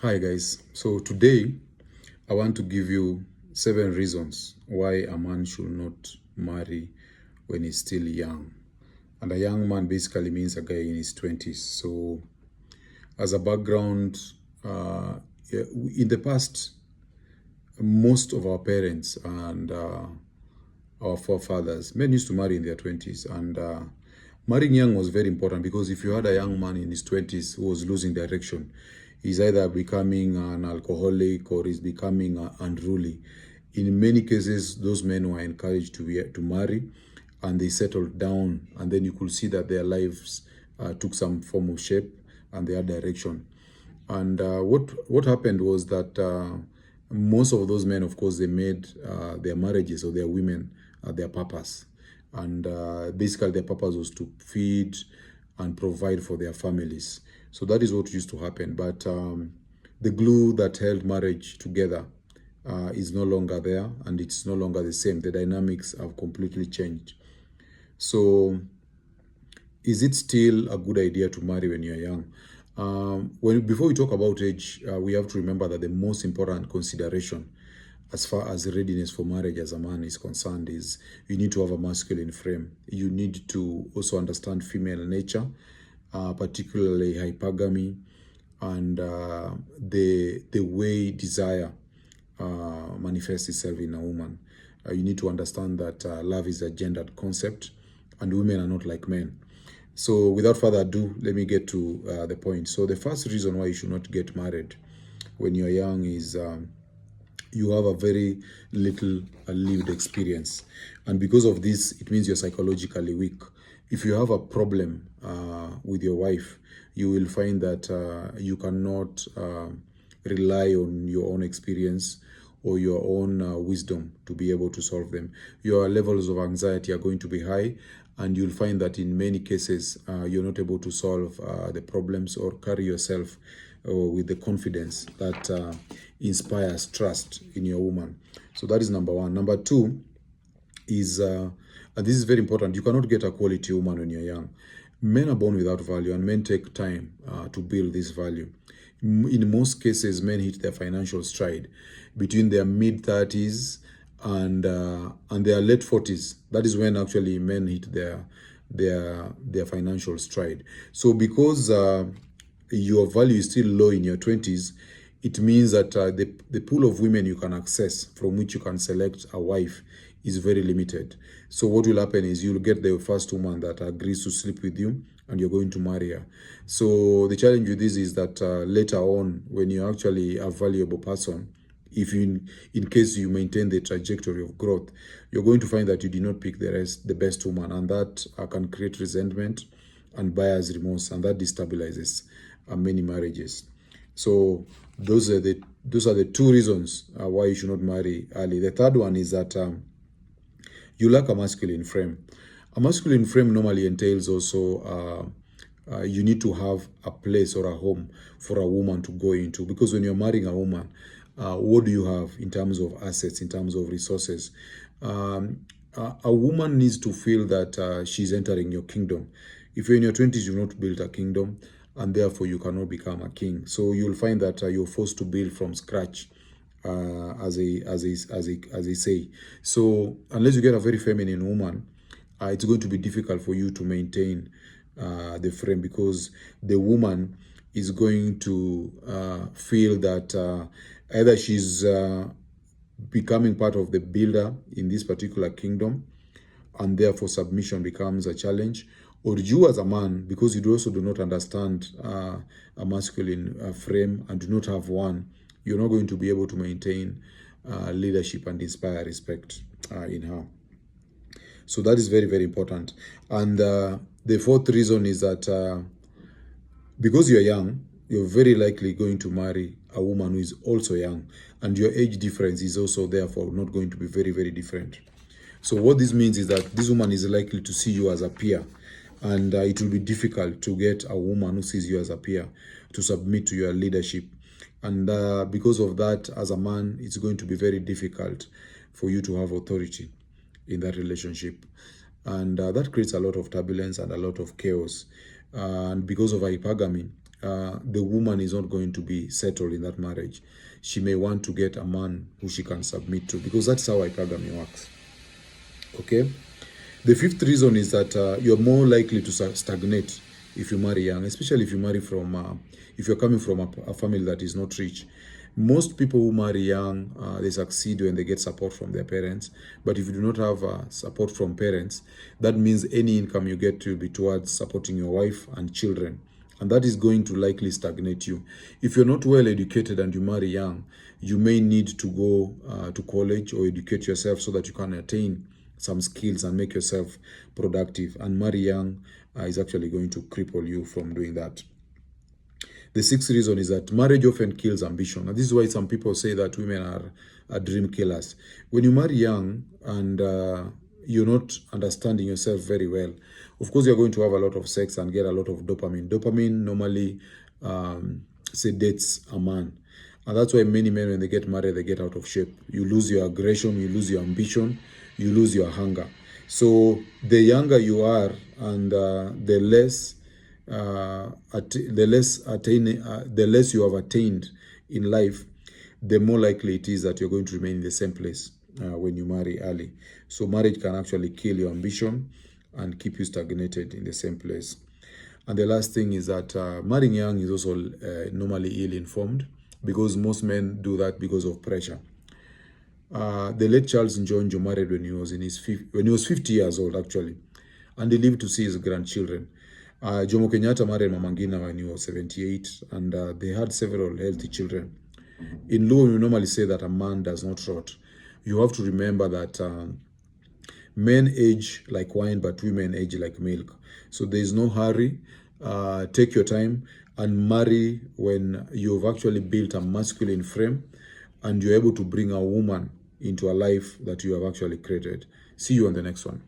Hi guys, so today I want to give you 7 reasons why a man should not marry when he's still young. And a young man basically means a guy in his 20s. So as a background, yeah, in the past, most of our parents and our forefathers, men used to marry in their 20s. And marrying young was very important because if you had a young man in his 20s who was losing direction, he's either becoming an alcoholic or he's becoming unruly. In many cases, those men were encouraged to marry, and they settled down, and then you could see that their lives took some form of shape and their direction. And what happened was that most of those men, of course, they made their marriages or their women their purpose, and basically their purpose was to feed and provide for their families. So that is what used to happen. But the glue that held marriage together is no longer there, and it's no longer the same. The dynamics have completely changed. So is it still a good idea to marry when you're young? Before we talk about age, we have to remember that the most important consideration as far as readiness for marriage as a man is concerned is you need to have a masculine frame. You need to also understand female nature, particularly hypergamy, and the way desire manifests itself in a woman. You need to understand that love is a gendered concept, and women are not like men. So without further ado, let me get to the point. So the first reason why you should not get married when you're young is you have a very little lived experience. And because of this, it means you're psychologically weak. If you have a problem with your wife, you will find that you cannot rely on your own experience or your own wisdom to be able to solve them. Your levels of anxiety are going to be high, and you'll find that in many cases, you're not able to solve the problems or carry yourself with the confidence that inspires trust in your woman. So that is number one. Number two is, and this is very important, you cannot get a quality woman when you're young. Men are born without value, and men take time to build this value. In most cases, men hit their financial stride between their mid-30s and their late 40s. That is when actually men hit their financial stride. So because your value is still low in your 20s, it means that the pool of women you can access from which you can select a wife is very limited. So what will happen is you'll get the first woman that agrees to sleep with you, and you're going to marry her. So the challenge with this is that later on, when you're actually a valuable person, if you, in case you maintain the trajectory of growth, you're going to find that you did not pick the best woman, and that can create resentment and buyer's remorse, and that destabilizes many marriages. So those are the 2 reasons why you should not marry early. The third one is that you lack a masculine frame. A masculine frame normally entails also you need to have a place or a home for a woman to go into, because when you're marrying a woman, what do you have in terms of assets, in terms of resources? A woman needs to feel that she's entering your kingdom. If you're in your 20s, you've not built a kingdom, and therefore you cannot become a king. So you'll find that you're forced to build from scratch, as they say. So unless you get a very feminine woman, it's going to be difficult for you to maintain the frame, because the woman is going to feel that either she's becoming part of the builder in this particular kingdom, and therefore submission becomes a challenge, or you as a man, because you also do not understand a masculine frame and do not have one, you're not going to be able to maintain leadership and inspire respect in her. So that is very, very important. And the fourth reason is that because you're young, you're very likely going to marry a woman who is also young, and your age difference is also therefore not going to be very, very different. So what this means is that this woman is likely to see you as a peer, and it will be difficult to get a woman who sees you as a peer to submit to your leadership. And because of that, as a man, it's going to be very difficult for you to have authority in that relationship. And that creates a lot of turbulence and a lot of chaos. And because of hypergamy, the woman is not going to be settled in that marriage. She may want to get a man who she can submit to, because that's how hypergamy works. Okay? The fifth reason is that you're more likely to stagnate if you marry young, especially if you marry from, if you're coming from a family that is not rich. Most people who marry young, they succeed when they get support from their parents. But if you do not have support from parents, that means any income you get will be towards supporting your wife and children. And that is going to likely stagnate you. If you're not well educated and you marry young, you may need to go to college or educate yourself so that you can attain some skills and make yourself productive. And marry young is actually going to cripple you from doing that. The sixth reason is that marriage often kills ambition. And this is why some people say that women are dream killers. When you marry young and you're not understanding yourself very well, of course, you're going to have a lot of sex and get a lot of dopamine. Dopamine normally sedates a man. And that's why many men, when they get married, they get out of shape. You lose your aggression, you lose your ambition, you lose your hunger. So the younger you are and the less you have attained in life, the more likely it is that you're going to remain in the same place when you marry early. So marriage can actually kill your ambition and keep you stagnated in the same place. And the last thing is that marrying young is also normally ill-informed, because most men do that because of pressure. The late Charles Njonjo married when he was 50 years old, actually, and he lived to see his grandchildren. Jomo Kenyatta married Mama Ngina when he was 78, and they had several healthy children. In law, we normally say that a man does not rot. You have to remember that men age like wine, but women age like milk. So there is no hurry. Take your time and marry when you've actually built a masculine frame and you're able to bring a woman into a life that you have actually created. See you on the next one.